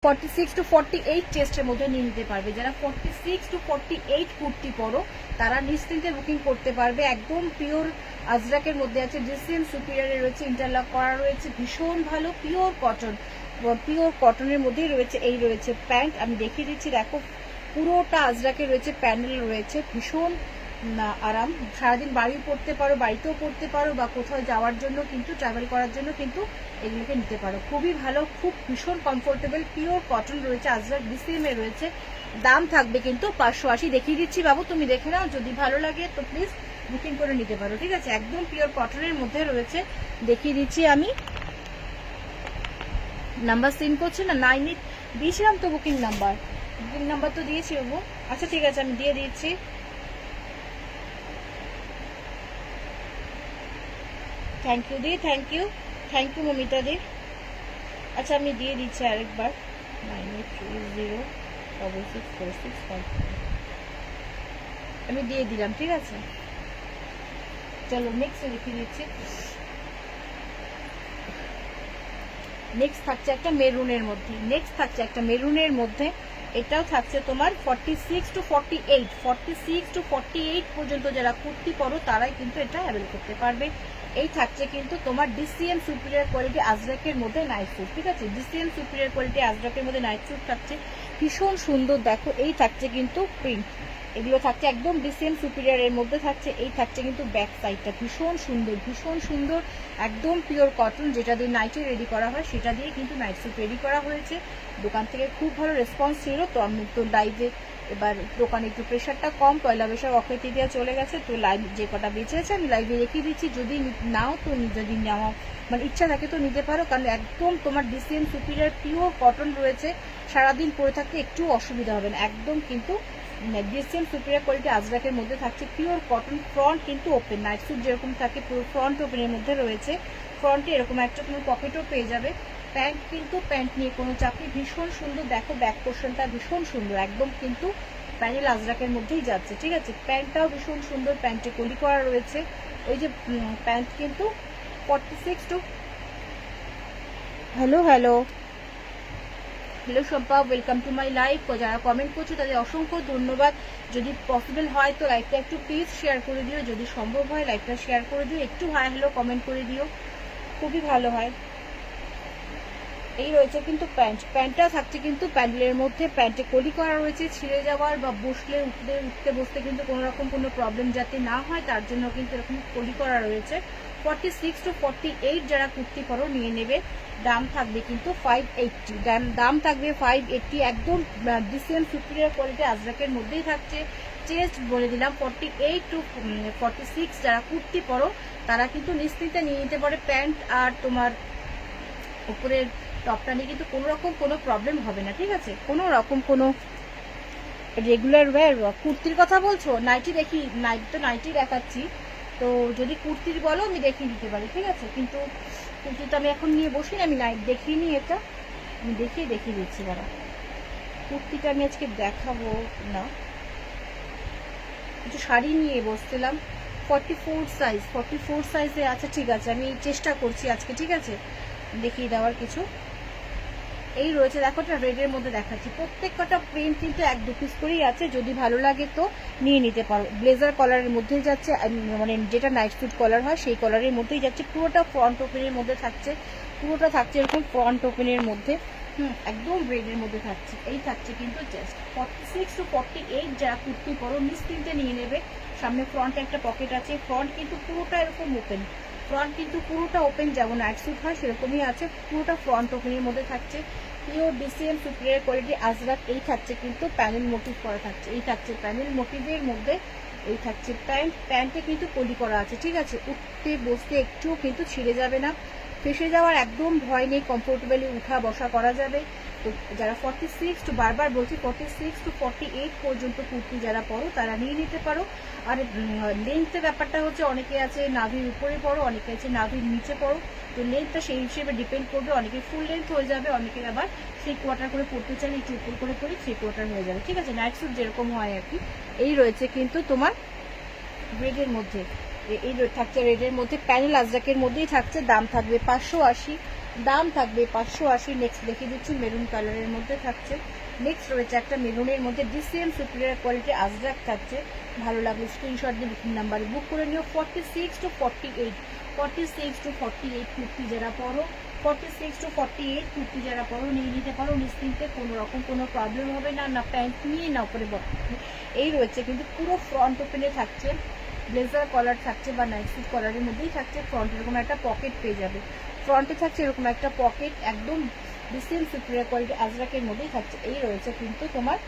46 to 48 চেস্টের মধ্যে নিয়ে নিতে পারবে। যারা 46 to 48 কুর্তি পরো তারা নিশ্চিন্তে বুকিং করতে পারবে। একদম পিওর আজরাকের মধ্যে আছে, ডিসিএম সুপিরিয়রে রয়েছে, ইন্টারলক করা রয়েছে, ভীষণ ভালো পিওর কটন, পিওর কটনের মধ্যেই রয়েছে। এই রয়েছে প্যান্ট, আমি দেখিয়ে দিচ্ছি, দেখো পুরোটা আজরাকে রয়েছে, প্যানেল রয়েছে, ভীষণ আরাম। সারাদিন বাড়ি পরতে পারো, বাড়িতেও পরতে পারো, বা কোথাও যাওয়ার জন্য কিন্তু ট্রাভেল করার জন্য কিন্তু এগুলোকে নিতে পারো। খুবই ভালো, খুব ভীষণ কমফোর্টেবল, পিওর কটন রয়েছে, আজরাক ডিসিএম এ রয়েছে। দাম থাকবে কিন্তু 580। দেখিয়ে দিচ্ছি বাবু, তুমি দেখে নাও, যদি ভালো লাগে তো প্লিজ বুকিং করে নিতে পারো, ঠিক আছে। একদম পিওর কটনের মধ্যে রয়েছে, দেখিয়ে দিচ্ছি আমি। নাম্বার সেন্ড করছে না, 98 দিয়েছিলাম তো বুকিং নাম্বার তো দিয়েছি বাবু। আচ্ছা ঠিক আছে, আমি দিয়ে দিচ্ছি। থ্যাংক ইউ দি, থ্যাংক ইউ মমিতা দি। আচ্ছা আমি দিয়ে দিচ্ছি আরেকবার, 9830664645 আমি দিয়ে দিলাম, ঠিক আছে। চলো নেক্সট লিখে দিচ্ছি। নেক্সট থাকছে একটা মেরুনের মধ্যে, এটাও থাকছে তোমার 46 to 48 পর্যন্ত যারা কুর্তি পরো তারাই কিন্তু এটা অ্যাভেল করতে পারবে। এই থাকছে কিন্তু তোমার ডিসিএম সুপিরিয়র কোয়ালিটি আজরাকের মধ্যে নাইট স্যুট, ঠিক আছে। ডিসিএম সুপিরিয়র কোয়ালিটি আজরাকের মধ্যে নাইট স্যুট থাকছে, ভীষণ সুন্দর। দেখো এই থাকছে কিন্তু প্রিন্ট, এগুলো থাকছে একদম ডিসিএম সুপিরিয়রের মধ্যে থাকছে। এই থাকছে কিন্তু ব্যাক সাইডটা ভীষণ সুন্দর, একদম পিওর কটন, যেটা দিয়ে নাইটে রেডি করা হয় সেটা দিয়ে কিন্তু নাইট স্যুট রেডি করা হয়েছে। দোকান থেকে খুব ভালো রেসপন্স ছিল, তো আমি তো লাইভে এবার দোকানে একটু প্রেশারটা কম, পয়লা বৈশাখ অক্ষয় তৃতীয়া চলে গেছে, তো লাইভ যে কটা বেঁচে আছে আমি লাইভে রেখে দিচ্ছি। যদি নাও তো যদি নেওয়া মানে ইচ্ছা থাকে তো নিতে পারো, কারণ একদম তোমার ডিসিএম সুপিরিয়র পিওর কটন রয়েছে, সারাদিন পরে থাকতে একটু অসুবিধা হবে না। একদম কিন্তু ডিসিএম সুপিরিয়র কোয়ালিটি আজরাকের মধ্যে থাকছে, পিওর কটন। ফ্রন্ট কিন্তু ওপেন, নাইট স্যুট যেরকম থাকে পুরো ফ্রন্ট ওপেনের মধ্যে রয়েছে। ফ্রন্টে এরকম একটা কোনো পকেটও পেয়ে যাবে। প্যান্ট কিন্তু প্যান্ট নিয়ে কোনো চাপনি, ভীষণ সুন্দর। দেখো ব্যাক পোর্শনটা ভীষণ সুন্দর, একদম কিন্তু প্যানেল আজরাকের মধ্যেই যাচ্ছে, ঠিক আছে। প্যান্টটাও ভীষণ সুন্দর, প্যান্টে কলি করা রয়েছে। ওই যে প্যান্ট কিন্তু 46 টু hello Shampa, welcome to my live. যারা কমেন্ট করছো তাদের অসংখ্য ধন্যবাদ। যদি পসিবল হয় তো লাইভটা একটু প্লিজ শেয়ার করে দিও, যদি সম্ভব হয় লাইভটা শেয়ার করে দিও, একটু হাই হ্যালো কমেন্ট করে দিও, খুবই ভালো হয়। এই রয়েছে কিন্তু প্যান্টটা থাকছে কিন্তু প্যান্ডেলের মধ্যে, প্যান্টে কলি করা রয়েছে, ছিঁড়ে যাওয়ার বা বসলে উঠতে বসতে কিন্তু কোনো রকম কোনো প্রবলেম যাতে না হয় তার জন্য কিন্তু এরকম কলি করা রয়েছে। 46 to 48 যারা কুর্তি পরো নিয়ে নেবে। দাম থাকবে কিন্তু 580, দাম থাকবে 580, একদম ডিসিএম সুপিরিয়র কোয়ালিটি আজরাকের মধ্যেই থাকছে। চেস্ট বলে দিলাম 48 to 46 যারা কুর্তি পরো তারা কিন্তু নিশ্চিন্তে নিয়ে নিতে পারে। প্যান্ট আর তোমার উপরের টপটা নিয়ে কিন্তু কোনো রকম কোনো প্রবলেম হবে না, ঠিক আছে। কোনো রকম কোনো রেগুলার ওয়্যার কুর্তির কথা বলছো, নাইটি দেখি, নাইটি দেখাচ্ছি, তো যদি কুর্তির বলো আমি দেখিয়ে দিতে পারি, ঠিক আছে। কিন্তু কুর্তি তো আমি এখন নিয়ে বসি না, আমি নাইট দেখিয়ে নিই, এটা আমি দেখিয়ে দিচ্ছি। দাঁড়া, কুর্তিটা আমি আজকে দেখাবো না, কিছু শাড়ি নিয়ে বসছিলাম। 44 সাইজে, আচ্ছা ঠিক আছে, আমি চেষ্টা করছি আজকে, ঠিক আছে, দেখিয়ে দেওয়ার কিছু। এই রয়েছে, দেখো এটা রেডের মধ্যে দেখাচ্ছি। প্রত্যেকটা প্রিন্ট কিন্তু 1-2 পিস করেই আছে, যদি ভালো লাগে তো নিয়ে নিতে পারো। ব্লেজার কলারের মধ্যেই যাচ্ছে, মানে যেটা নাইট স্যুট কলার হয় সেই কলারের মধ্যেই যাচ্ছে। পুরোটা ফ্রন্ট ওপেনের মধ্যে থাকছে, পুরোটা থাকছে এরকম ফ্রন্ট ওপেনের মধ্যে, একদম রেডের মধ্যে থাকছে। এই থাকছে কিন্তু জাস্ট 46 to 48 যারা কুর্তি পরো নিশ্চিন্তে নিয়ে নেবে। সামনে ফ্রন্টে একটা পকেট আছে, ফ্রন্ট কিন্তু পুরোটা এরকম ওপেন, যেমন নাইট স্যুট হয় সেরকমই আছে, পুরোটা ফ্রন্ট ওপেনের মধ্যে থাকছে। Pure DCM superior quality Ajrak. এই থাকছে কিন্তু প্যানেল মোটিভ করা থাকছে, এই থাকছে প্যানেল মোটিভের মধ্যে। এই থাকছে প্যান্টে কিন্তু কলি করা আছে, ঠিক আছে। উঠতে বসতে একটুও কিন্তু ছিঁড়ে যাবে না, ফেসে যাওয়ার একদম ভয় নেই, কমফোর্টেবলি উঠা বসা করা যাবে। তো যারা 46 টু, বারবার বলছি 46 to 48 পর্যন্ত কুর্তি যারা পরো তারা নিয়ে নিতে পারো। আর লেন্থের ব্যাপারটা হচ্ছে, অনেকে আছে নাভির উপরে পরো, অনেকে আছে নাভির নিচে পরো, তো লেন্থটা সেই হিসেবে ডিপেন্ড করবে। অনেকের ফুল লেন্থ হয়ে যাবে, অনেকের আবার 3 কোয়ার্টার করে পরতে চাইলে একটু উপর করে পরে 3 কোয়ার্টার হয়ে যাবে, ঠিক আছে। নাইট স্যুট যেরকম হয় আর কি। এই রয়েছে কিন্তু তোমার রেডের মধ্যে, এই থাকছে রেডের মধ্যে, প্যানেল আজরাকের মধ্যেই থাকছে। দাম থাকবে 580, দাম থাকবে 580। নেক্সট দেখিয়ে দিচ্ছি মেরুন কালারের মধ্যে থাকছে। নেক্সট রয়েছে একটা মেরুনের মধ্যে ডিসিএম সুপিরিয়ার কোয়ালিটি আজরাক থাকছে। ভালো লাগলে স্ক্রিনশট দিয়ে বুকিং নাম্বারে বুক করে নিও। 46 to 48, 46 to 48 কুর্তি যারা পরো, 46 to 48 কুর্তি যারা পরো নিয়ে নিতে পারো নিশ্চিন্তে, কোনো রকম কোনো প্রবলেম হবে না, না প্যান্ট নিয়ে না উপরে বটন। এই রয়েছে কিন্তু পুরো ফ্রন্ট ওপেনে থাকছে, ব্লেজার কলার থাকছে বা নাইট স্যুট কলারের মধ্যেই থাকছে। ফ্রন্ট এরকম একটা পকেট পেয়ে যাবে, ফ্রন্টে থাকছে এরকম একটা পকেট, একদম ডিসেম সুপিরিয়ার কোয়ালিটি আজরাকের মধ্যেই থাকছে। এই রয়েছে কিন্তু তোমার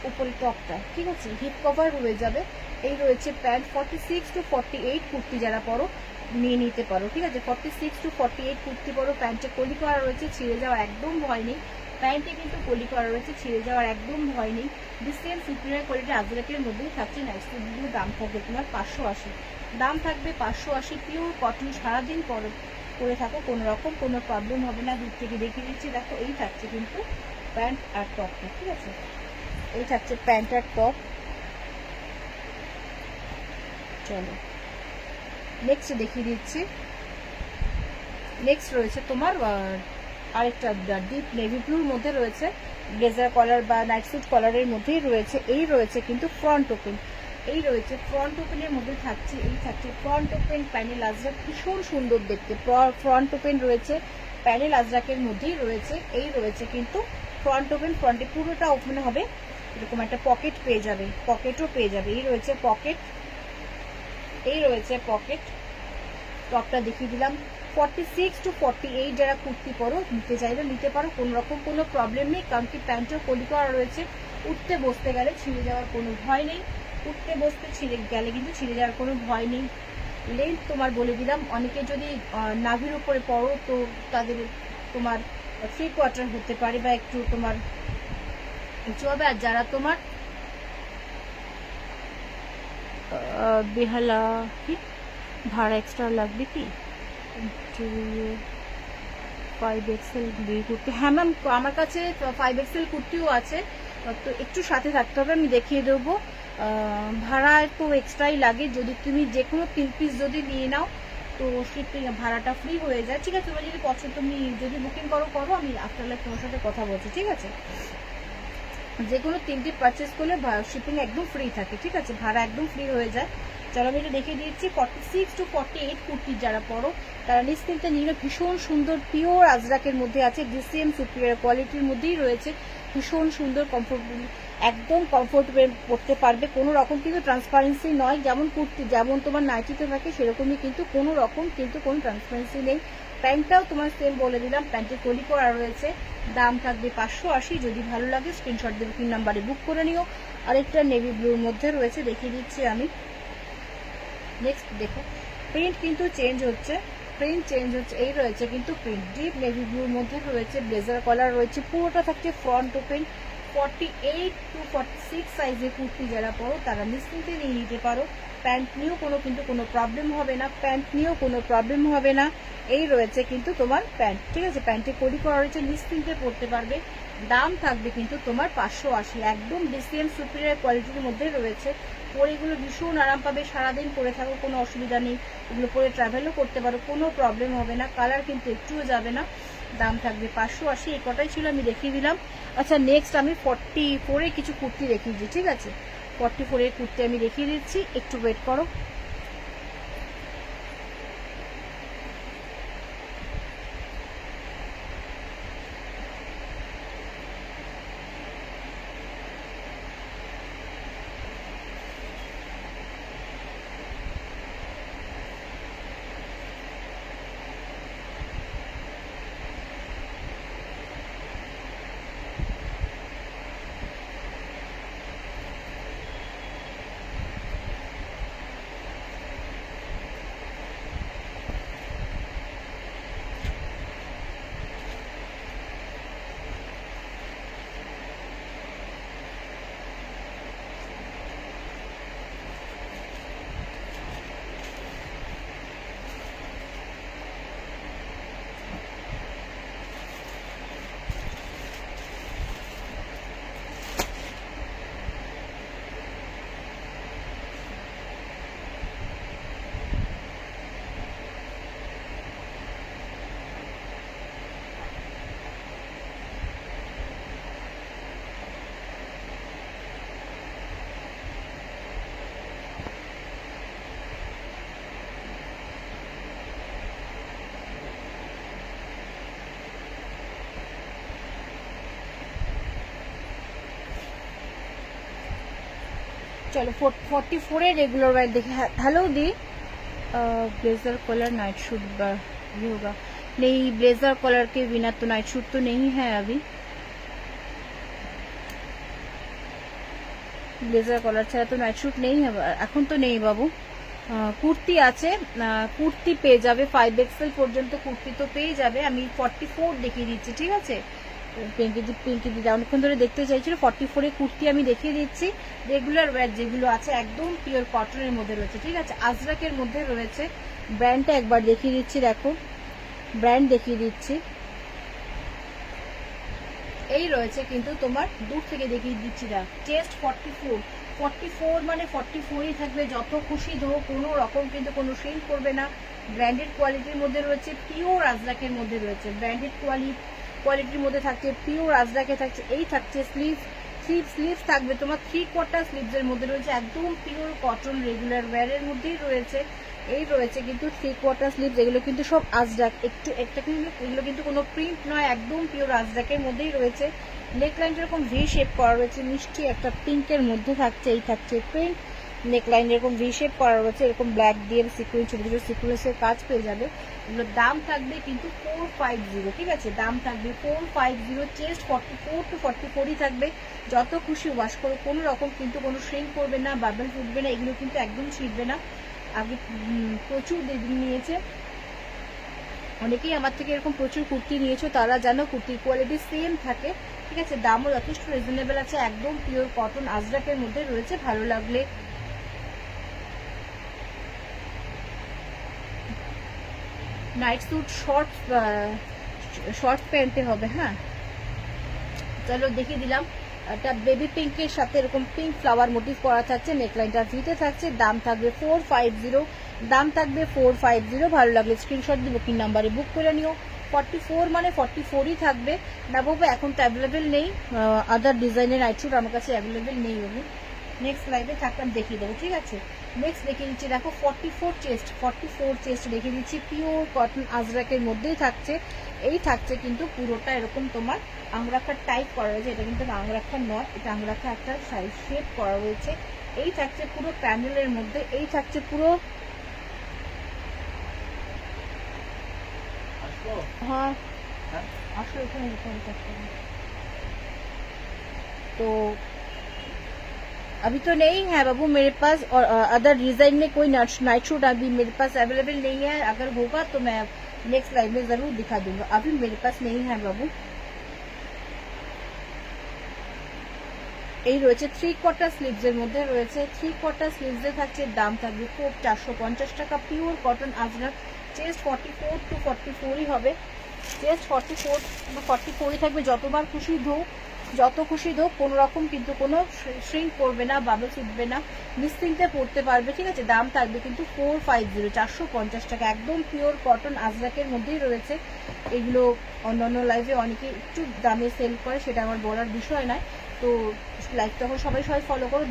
উপরে টপটা, ঠিক আছে, হিপ কভার হয়ে যাবে। এই রয়েছে প্যান্ট। 46 to 48 কুর্তি যারা পরো নিয়ে নিতে পারো, ঠিক আছে। 46 to 48 কুর্তি পরো। প্যান্টে কলি করা রয়েছে, ছিঁড়ে যাওয়ার একদম ভয় নেই। প্যান্টে কিন্তু কলি করা রয়েছে, ছিঁড়ে যাওয়ার একদম ভয় নেই। ডিসেম সুপিরিয়ার কোয়ালিটি আজরাকের মধ্যেই থাকছে। নাইস টু দাম থাকবে তোমার 580, দাম থাকবে 580। পিওর কটন, সারাদিন পরে থাকো, কোনো রকম কোনো প্রবলেম হবে না। দূর থেকে দেখিয়ে দিচ্ছি, দেখো এই থাকছে কিন্তু প্যান্ট আর টপটা, ঠিক আছে। এই থাকছে প্যান্ট আর টপ। চলো নেক্সট দেখিয়ে দিচ্ছি। নেক্সট রয়েছে তোমার আরেকটা ডিপ নেভি ব্লুর মধ্যে রয়েছে, ব্লেজার কলার বা নাইট স্যুট কলারের মধ্যেই রয়েছে। এই রয়েছে কিন্তু ফ্রন্ট ওপেন, এই রয়েছে ফ্রন্ট ওপেনের মধ্যে থাকছে। এই থাকছে ফ্রন্ট ওপেন প্যানেল আজরাক, ভীষণ সুন্দর দেখতে। ফ্রন্ট ওপেন রয়েছে, প্যানেল আজরাকের মধ্যেই রয়েছে। এই রয়েছে কিন্তু ফ্রন্ট ওপেন, ফ্রন্টে পুরোটা ওপেন হবে, এরকম একটা পকেট পেয়ে যাবে, পকেটও পেয়ে যাবে। এই রয়েছে পকেট, এই রয়েছে পকেট। টপটা দেখিয়ে দিলাম। 46 to 48 যারা কুর্তি পরো নিতে চাইলে নিতে পারো, কোনো রকম কোনো প্রবলেম নেই, কারণ কি প্যান্টও কলি করা রয়েছে। উঠতে বসতে গেলে ছিঁড়ে যাওয়ার কোনো ভয় নেই, উঠতে বসতে ছিঁড়ে গেলে কিন্তু ছিঁড়ে যাওয়ার কোনো ভয় নেই। লেন্থ তোমার বলে দিলাম, অনেকে যদি নাভির উপরে পরো তো তাদের তোমার 3 কোয়ার্টার হতে পারে বা একটু তোমার উঁচু হবে। আর যারা তোমার বেহালা কি ভাড়া এক্সট্রা লাগবে কি 5XL কুর্তি, হ্যাঁ ম্যাম আমার কাছে 5XL কুর্তিও আছে, তো একটু সাথে থাকতে হবে, আমি দেখিয়ে দেবো। ভাড়া একটু এক্সট্রাই লাগে, যদি তুমি যে কোনো 3 পিস যদি নিয়ে নাও তো শিপিং ভাড়াটা ফ্রি হয়ে যায়, ঠিক আছে। তোমার যদি পছন্দ, তুমি যদি বুকিং করো, আমি আফটার লাইক তোমার সাথে কথা বলছি, ঠিক আছে। যে কোনো 3টি পারচেস করলে শিপিং একদম ফ্রি থাকে, ঠিক আছে, ভাড়া একদম ফ্রি হয়ে যায়। চলো আমি এটা দেখিয়ে দিচ্ছি। 46 to 48 কুর্তি যারা পরো তারা নিশ্চিন্তে নিলে, ভীষণ সুন্দর পিওর আজরাকের মধ্যে আছে, ডিসিএম সুপিরিয়ার কোয়ালিটির মধ্যেই রয়েছে। ভীষণ সুন্দর, কমফোর্টেবল, একদম কমফোর্টেবল পরতে পারবে, কোনো রকম কিন্তু ট্রান্সপারেন্সি নয়। যেমন কুর্তি যেমন তোমার নাইটিতে থাকে সেরকমই কিন্তু কোনো রকম কিন্তু কোনো ট্রান্সপারেন্সি নেই। প্যান্টটাও তোমার সেম বলে দিলাম, প্যান্টে কলি করা রয়েছে। দাম থাকবে 580। যদি ভালো লাগে স্ক্রিনশট দিয়ে বুকিং নাম্বারে বুক করে নিও। আরেকটা নেভি ব্লুর মধ্যে রয়েছে, দেখিয়ে দিচ্ছি আমি। নেক্সট দেখো, প্রিন্ট কিন্তু চেঞ্জ হচ্ছে, প্রিন্ট চেঞ্জ হচ্ছে। এই রয়েছে কিন্তু প্রিন্ট ডিপ নেভি ব্লুর মধ্যে রয়েছে, ব্লেজার কলার রয়েছে, পুরোটা থাকছে ফ্রন্ট ওপেন। 48 to 46 সাইজের কুর্তি যারা পরো তারা নিশ্চিন্তে নিয়ে নিতে পারো। প্যান্ট নিয়েও কিন্তু কোনো প্রবলেম হবে না, প্যান্ট নিয়েও কোনো প্রবলেম হবে না। এই রয়েছে কিন্তু তোমার প্যান্ট, ঠিক আছে, প্যান্টে কলি করা রয়েছে, নিশ্চিন্তে পরতে পারবে। দাম থাকবে কিন্তু তোমার 580, একদম ডিসিএম সুপিরিয়ার কোয়ালিটির মধ্যে রয়েছে। পরে এগুলো ভীষণ আরাম পাবে, সারাদিন পরে থাকো, কোনো অসুবিধা নেই, এগুলো পরে ট্রাভেলও করতে পারো, কোনো প্রবলেম হবে না, কালার কিন্তু একটুও যাবে না। দাম থাকবে 580। এই কটাই ছিল, আমি দেখিয়ে দিলাম। আচ্ছা নেক্সট আমি 44 কিছু কুর্তি দেখিয়ে দিচ্ছি, ঠিক আছে। 44 কুর্তি আমি দেখিয়ে দিচ্ছি, একটু ওয়েট করো। चलो 44 रेगुलर वाइट देखिए। हेलो दी, ब्लेजर कलर नाइट शूट ये होगा नहीं, ब्लेजर कलर के बिना तो नाइट शूट तो नहीं है अभी। ব্লেজার কলার ছাড়া তো নাইট শুট নেই এখন তো নেই বাবু। কুর্তি আছে, কুর্তি পেয়ে যাবে 5XL পর্যন্ত কুর্তি তো পেয়ে যাবে। আমি 44 দেখিয়ে দিচ্ছি, ঠিক আছে। পিঙ্কি দিদি অনেকক্ষণ ধরে দেখতে চাইছিল, 44 এ কুর্তি আমি দেখিয়ে দিচ্ছি। রেগুলার ওয়্যার যেগুলো আছে একদম পিওর কটনের মধ্যে রয়েছে, ঠিক আছে। আজরাকের মধ্যে রয়েছে। ব্র্যান্ডটা একবার দেখিয়ে দিচ্ছি, দেখো ব্র্যান্ড দেখিয়ে দিচ্ছি। এই রয়েছে কিন্তু তোমার দূর থেকে দেখিয়ে দিচ্ছি না, চেস্ট 44 মানে 44ই থাকবে, যত খুশি ধো, কোনো রকম কিন্তু কোনো শ্রিঙ্ক করবে না। ব্র্যান্ডেড কোয়ালিটির মধ্যে রয়েছে, পিওর আজরাকের মধ্যে রয়েছে, ব্র্যান্ডেড কোয়ালিটির মধ্যে থাকছে, পিওর আজরাকে থাকছে। এই থাকছে স্লিভস থাকবে তোমার 3/4 স্লিভসের মধ্যে রয়েছে, একদম পিওর কটন রেগুলার ওয়্যারের মধ্যেই রয়েছে। এই রয়েছে কিন্তু 3/4 স্লিভস, এগুলো কিন্তু সব আজরাক, একটা কিন্তু এগুলো কিন্তু কোনো প্রিন্ট নয়, একদম পিওর আজরাকের মধ্যেই রয়েছে। নেকলাইন এরকম ভি শেপ করা রয়েছে, মিষ্টি একটা পিঙ্কের মধ্যে থাকছে। এই থাকছে প্রিন্ট, নেকলাইন এরকম ভি শেপ করা রয়েছে, এরকম ব্ল্যাক দিয়ে সিকুয়েন্স, ছোট ছোট সিকুয়েন্সের কাজ পেয়ে যাবে। এগুলোর দাম থাকবে কিন্তু 450, ঠিক আছে। দাম থাকবে 450, চেস্ট 44 to 44ই থাকবে। যত খুশি ওয়াশ করো, কোনো রকম কিন্তু কোনো শ্রিঙ্ক করবে না, বাবল ফুটবে না, এগুলো কিন্তু একদম ছিটবে না। আগে প্রচুর দিদি নিয়েছে, অনেকেই আমার থেকে এরকম প্রচুর কুর্তি নিয়েছো, তারা জানো কুর্তির কোয়ালিটি সেম থাকে, ঠিক আছে। দামও যথেষ্ট রিজনেবল আছে, একদম পিওর কটন আজরাকের মধ্যে রয়েছে। ভালো লাগলে নাইট স্যুট শর্টস প্যান্টে হবে। হ্যাঁ চলো দেখিয়ে দিলাম। একটা বেবি পিঙ্কের সাথে এরকম পিঙ্ক ফ্লাওয়ার মোটিভ করা থাকছে, নেকলাইনটা ভিতে থাকছে। দাম থাকবে 450, দাম থাকবে 450। ভালো লাগলে স্ক্রিনশট দিয়ে বুকিং নাম্বারে বুক করে নিও। 44 মানে 44ই থাকবে না বাবু, এখন তো অ্যাভেলেবেল নেই। আদার ডিজাইনের নাইট স্যুট আমার কাছে অ্যাভেলেবেল নেই বাবু, নেক্সট লাইভে থাকতাম দেখিয়ে দেবো, ঠিক আছে। নেক্সট দেখিয়ে দিচ্ছি, দেখো 44 চেস্ট দেখিয়ে দিচ্ছি, পিওর কটন আজরাকের মধ্যেই থাকছে। এই থাকছে কিন্তু পুরোটা এরকম তোমার আংরাখার টাইপ করা রয়েছে, এটা কিন্তু আংরাখার নয়, এটা আংরাখা একটা সাইজ শেপ করা রয়েছে। এই থাকছে পুরো প্যানেলের মধ্যে, এই থাকছে পুরো। हाँ तो अभी तो नहीं है बाबू मेरे पास, और अदर डिजाइन में कोई नाइट शूट अभी मेरे पास अवेलेबल नहीं है। अगर होगा तो मैं नेक्स्ट लाइव में जरूर दिखा दूंगा, अभी मेरे पास नहीं है बाबू। এই রয়েছে 3/4 স্লিভসের মধ্যে রয়েছে, 3/4 স্লিভসে থাকছে। দাম থাকবে 450 টাকা, pure cotton Ajrak. Chest 44 to 44ই হবে, চেস্ট 44 বা 44ই থাকবে। যতবার খুশি ধো, যত খুশি ধো, কোনো রকম কিন্তু কোনো শ্রিঙ্ক করবে না, বাবল ছুটবে না, নিশ্চিন্তে পড়তে পারবে, ঠিক আছে। দাম থাকবে কিন্তু 450, 450 টাকা, একদম পিওর কটন আজরাকের মধ্যেই রয়েছে। এগুলো অন্যান্য লাইভে অনেকে একটু দামে সেল করে, সেটা আমার বলার বিষয় নয়। তো লাইভ তখন সবাই ফলো করো,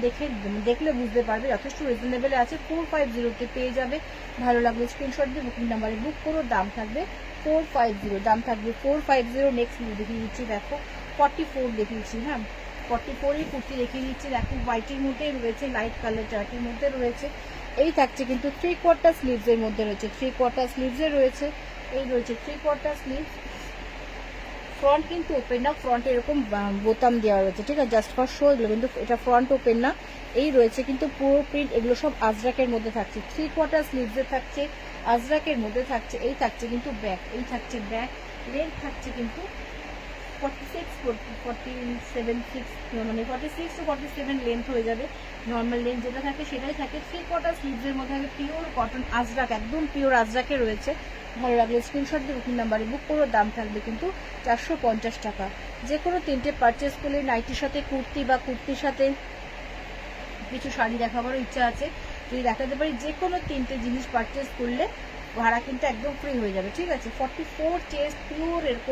দেখলে বুঝতে পারবে যথেষ্ট রিজনেবল আছে। 450-তে পেয়ে যাবে। ভালো লাগলে স্ক্রিনশট দিয়ে বুকিং নাম্বারে বুক করো। দাম থাকবে 450, দাম থাকবে 450। নেক্সট দেখিয়ে দিচ্ছি, দেখো 44 দেখিয়েছি। হ্যাঁ 44-ই কুর্তি দেখিয়ে দিচ্ছি, দেখো হোয়াইটের মধ্যে রয়েছে, লাইট কালার চার্টের মধ্যে রয়েছে। এই থাকছে কিন্তু 3/4 স্লিভসের মধ্যে রয়েছে, 3/4 স্লিভসে রয়েছে। এই রয়েছে 3/4 স্লিভস। ফ্রন্ট কিন্তু ওপেন না, ফ্রন্ট এরকম বোতাম দেওয়া রয়েছে, ঠিক আছে, জাস্ট ফর শো। এগুলো কিন্তু এটা ফ্রন্ট ওপেন না। এই রয়েছে কিন্তু পুরো প্রিন্ট, এগুলো সব আজরাকের মধ্যে থাকছে, 3/4 স্লিভসে থাকছে, আজরাকের মধ্যে থাকছে। এই থাকছে কিন্তু ব্যাক, এই থাকছে ব্যাক। লেন্থ থাকছে কিন্তু 46 মানে 46 to 47 লেন্থ হয়ে যাবে। নর্মাল লেন্থ যেটা থাকে সেটাই থাকে। 3/4 স্লিভসের মধ্যে থাকে, পিওর কটন আজরাক, একদম পিওর আজরাকে রয়েছে। ভালো লাগলে স্ক্রিনশট দিয়ে বুকিং নাম্বারে বুক করো। দাম থাকবে কিন্তু 450 টাকা। যে কোনো 3টে পারচেস করলে নাইটির সাথে কুর্তি বা কুর্তির সাথে কিছু শাড়ি দেখাবারও ইচ্ছা আছে, যদি দেখাতে পারি, যে কোনো 3টে জিনিস পারচেস করলে ভাড়া কিন্তু একদম ফ্রি হয়ে যাবে, ঠিক আছে। 44 চেস্ট পিওর এরকম